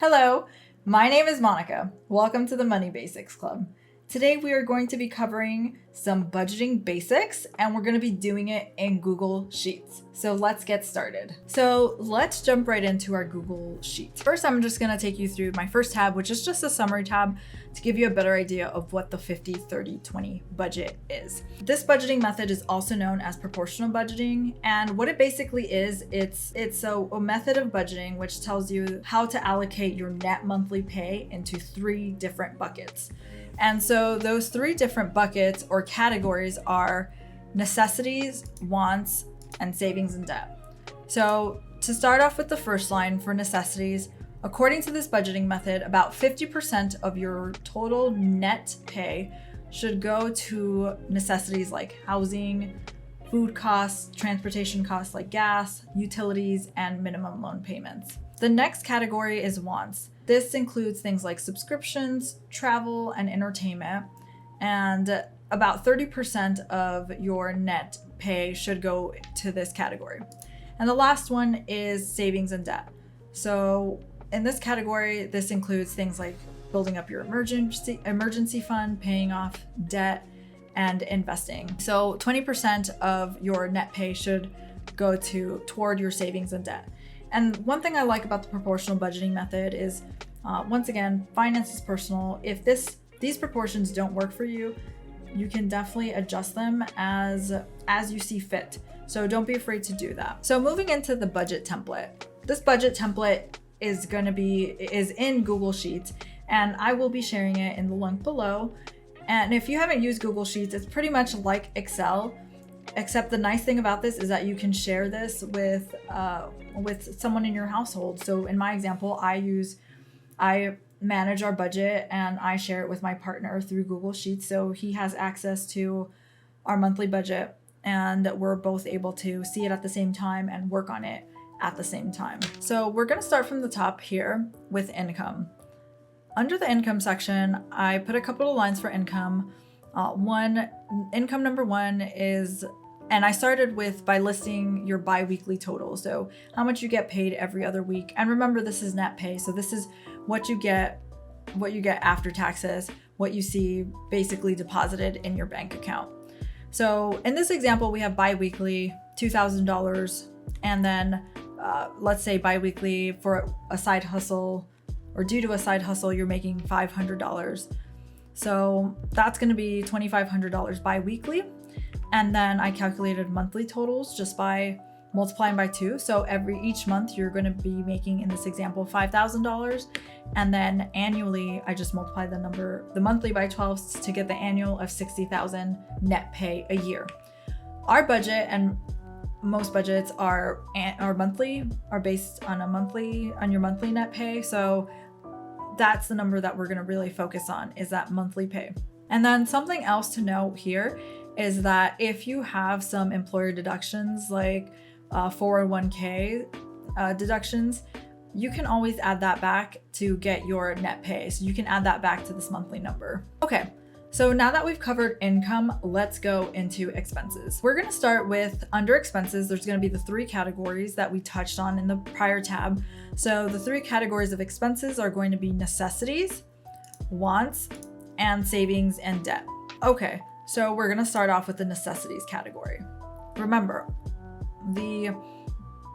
Hello, my name is Monica. Welcome to the Money Basics Club. Today we are going to be covering some budgeting basics and we're going to be doing it in Google Sheets. So let's get started. So let's jump right into our Google Sheets. First, I'm just going to take you through my first tab, which is just a summary tab to give you a better idea of what the 50-30-20 budget is. This budgeting method is also known as proportional budgeting. And what it basically is, it's a method of budgeting which tells you how to allocate your net monthly pay into 3 different buckets. And so those 3 different buckets or categories are necessities, wants, and savings and debt. So to start off with the first line for necessities, according to this budgeting method, about 50% of your total net pay should go to necessities like housing, food costs, transportation costs like gas, utilities, and minimum loan payments. The next category is wants. This includes things like subscriptions, travel, and entertainment. And about 30% of your net pay should go to this category. And the last one is savings and debt. So in this category, this includes things like building up your emergency fund, paying off debt, and investing. So 20% of your net pay should go toward your savings and debt. And one thing I like about the proportional budgeting method is, once again, finance is personal. If these proportions don't work for you, you can definitely adjust them as you see fit. So don't be afraid to do that. So moving into the budget template. This budget template is in Google Sheets, and I will be sharing it in the link below. And if you haven't used Google Sheets, it's pretty much like Excel, except the nice thing about this is that you can share this with someone in your household. So in my example, I manage our budget and I share it with my partner through Google Sheets. So he has access to our monthly budget and we're both able to see it at the same time and work on it at the same time. So we're going to start from the top here with income. Under the income section, I put a couple of lines for income. Income number 1 is, and I started by listing your bi-weekly total. So how much you get paid every other week. And remember, this is net pay. So this is what you get after taxes, what you see basically deposited in your bank account. So in this example, we have bi-weekly $2,000. And then let's say bi-weekly for a side hustle, or due to a side hustle, you're making $500. So that's going to be $2,500 bi-weekly. And then I calculated monthly totals just by multiplying by 2. So each month you're going to be making, in this example, $5,000. And then annually, I just multiply the monthly by 12 to get the annual of $60,000 net pay a year. Our budget, and most budgets are based on your monthly net pay. So that's the number that we're going to really focus on, is that monthly pay. And then something else to note here is that if you have some employer deductions like 401k deductions, you can always add that back to get your net pay. So you can add that back to this monthly number. Okay. So now that we've covered income, let's go into expenses. We're going to start with under expenses. There's going to be the 3 categories that we touched on in the prior tab. So the 3 categories of expenses are going to be necessities, wants, and savings and debt. Okay, so we're going to start off with the necessities category. Remember, the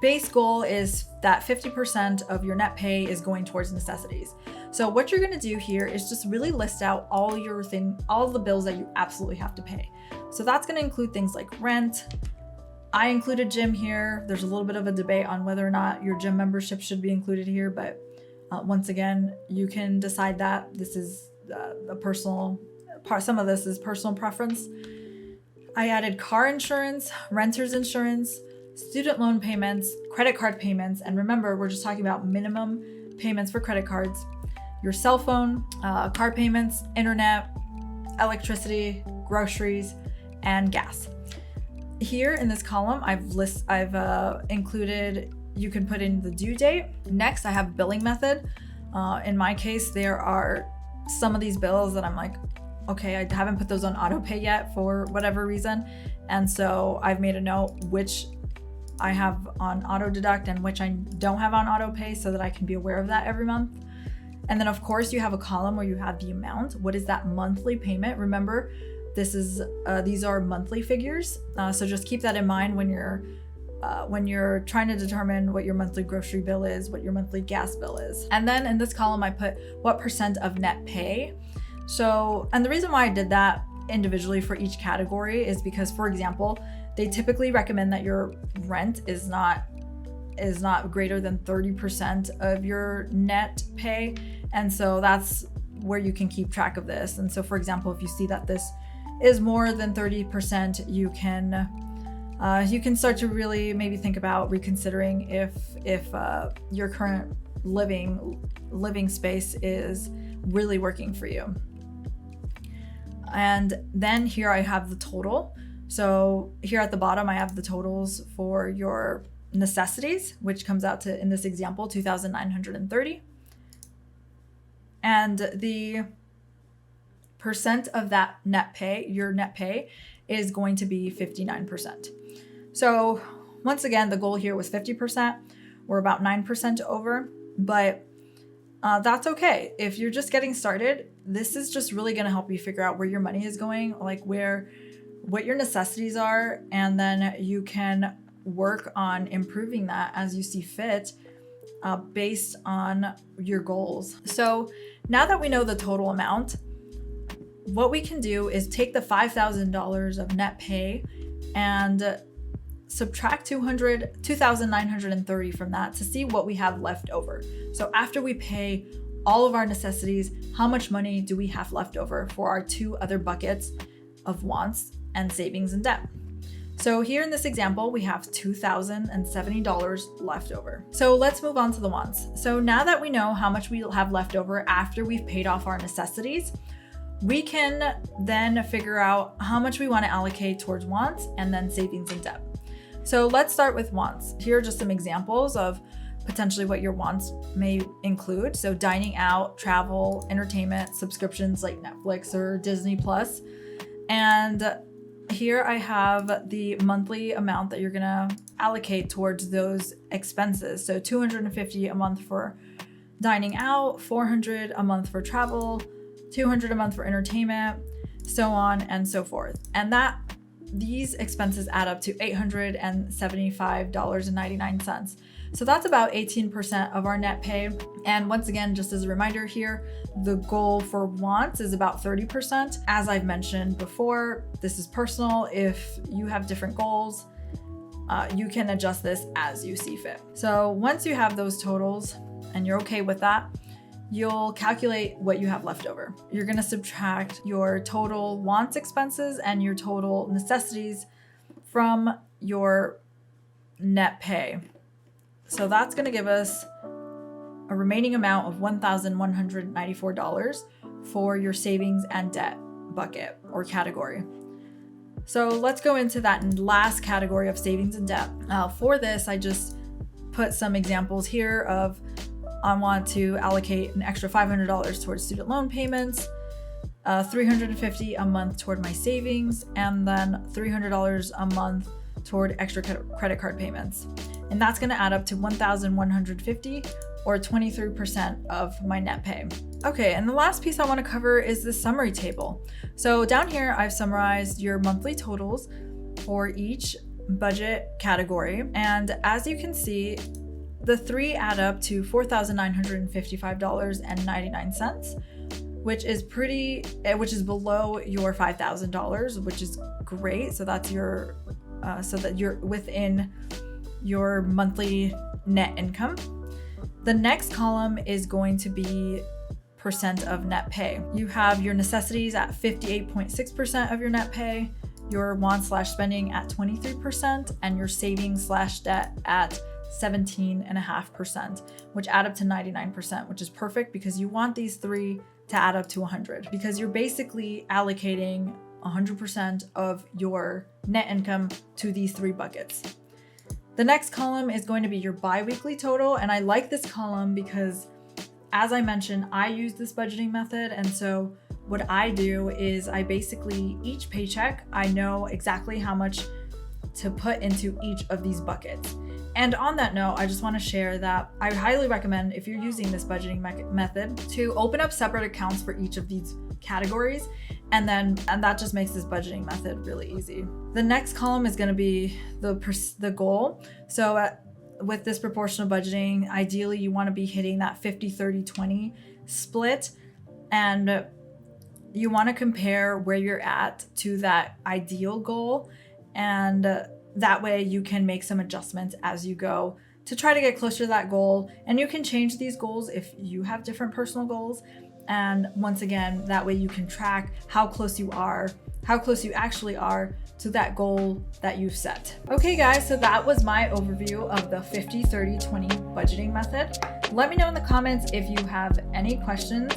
base goal is that 50% of your net pay is going towards necessities. So what you're going to do here is just really list out all the bills that you absolutely have to pay. So that's going to include things like rent. I included gym here. There's a little bit of a debate on whether or not your gym membership should be included here, but once again, you can decide that. This is a personal part. Some of this is personal preference. I added car insurance, renter's insurance, student loan payments, credit card payments, and remember, we're just talking about minimum payments for credit cards, your cell phone, car payments, internet, electricity, groceries, and gas. Here in this column, I've included, you can put in the due date. Next, I have billing method. In my case, there are some of these bills that I'm like, okay, I haven't put those on auto pay yet for whatever reason. And so I've made a note which I have on auto deduct and which I don't have on auto pay so that I can be aware of that every month. And then of course you have a column where you have the amount. What is that monthly payment? Remember, these are monthly figures. So just keep that in mind when you're trying to determine what your monthly grocery bill is, what your monthly gas bill is. And then in this column, I put what percent of net pay. So, and the reason why I did that individually for each category is because, for example, they typically recommend that your rent is not greater than 30% of your net pay. And so that's where you can keep track of this. And so, for example, if you see that this is more than 30%, you can start to really maybe think about reconsidering if your current living space is really working for you. And then here I have the total. So here at the bottom, I have the totals for your necessities, which comes out to, in this example, $2,930. And the percent of that net pay, your net pay, is going to be 59%. So once again, the goal here was 50%. We're about 9% over, but that's okay. If you're just getting started, this is just really going to help you figure out where your money is going, like what your necessities are, and then you can work on improving that as you see fit, based on your goals. So now that we know the total amount, what we can do is take the $5,000 of net pay and subtract $2,930 from that to see what we have left over. So after we pay all of our necessities, how much money do we have left over for our two other buckets of wants and savings and debt? So here in this example, we have $2,070 left over. So let's move on to the wants. So now that we know how much we have left over after we've paid off our necessities, we can then figure out how much we want to allocate towards wants and then savings and debt. So let's start with wants. Here are just some examples of potentially what your wants may include. So dining out, travel, entertainment, subscriptions like Netflix or Disney Plus. And here I have the monthly amount that you're gonna allocate towards those expenses. So $250 a month for dining out, $400 a month for travel, $200 a month for entertainment, so on and so forth. And these expenses add up to $875.99. So that's about 18% of our net pay. And once again, just as a reminder here, the goal for wants is about 30%. As I've mentioned before, this is personal. If you have different goals, you can adjust this as you see fit. So once you have those totals and you're okay with that, you'll calculate what you have left over. You're gonna subtract your total wants expenses and your total necessities from your net pay. So that's gonna give us a remaining amount of $1,194 for your savings and debt bucket or category. So let's go into that last category of savings and debt. For this, I just put some examples here of I want to allocate an extra $500 towards student loan payments, $350 a month toward my savings, and then $300 a month toward extra credit card payments. And that's gonna add up to $1,150 or 23% of my net pay. Okay, and the last piece I wanna cover is the summary table. So down here, I've summarized your monthly totals for each budget category. And as you can see, the three add up to $4,955.99, which is below your $5,000, which is great. So that's so that you're within your monthly net income. The next column is going to be percent of net pay. You have your necessities at 58.6% of your net pay, your want/spending at 23%, and your savings/debt at 17.5%, which add up to 99%, which is perfect because you want these three to add up to 100, because you're basically allocating 100% of your net income to these three buckets. The next column is going to be your bi-weekly total. And I like this column because, as I mentioned, I use this budgeting method. And so what I do is each paycheck, I know exactly how much to put into each of these buckets. And on that note, I just want to share that I highly recommend, if you're using this budgeting method, to open up separate accounts for each of these categories, and that just makes this budgeting method really easy. The next column is going to be the goal. So with this proportional budgeting, ideally you want to be hitting that 50-30-20 split, and you want to compare where you're at to that ideal goal, and that way you can make some adjustments as you go to try to get closer to that goal. And you can change these goals if you have different personal goals. And once again, that way you can track how close you actually are to that goal that you've set. Okay guys, so that was my overview of the 50-30-20 budgeting method. Let me know in the comments if you have any questions,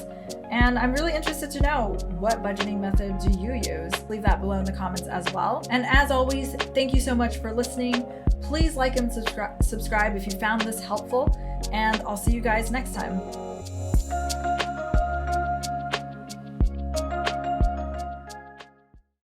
and I'm really interested to know, what budgeting method do you use? Leave that below in the comments as well. And as always, thank you so much for listening. Please like and subscribe if you found this helpful, and I'll see you guys next time.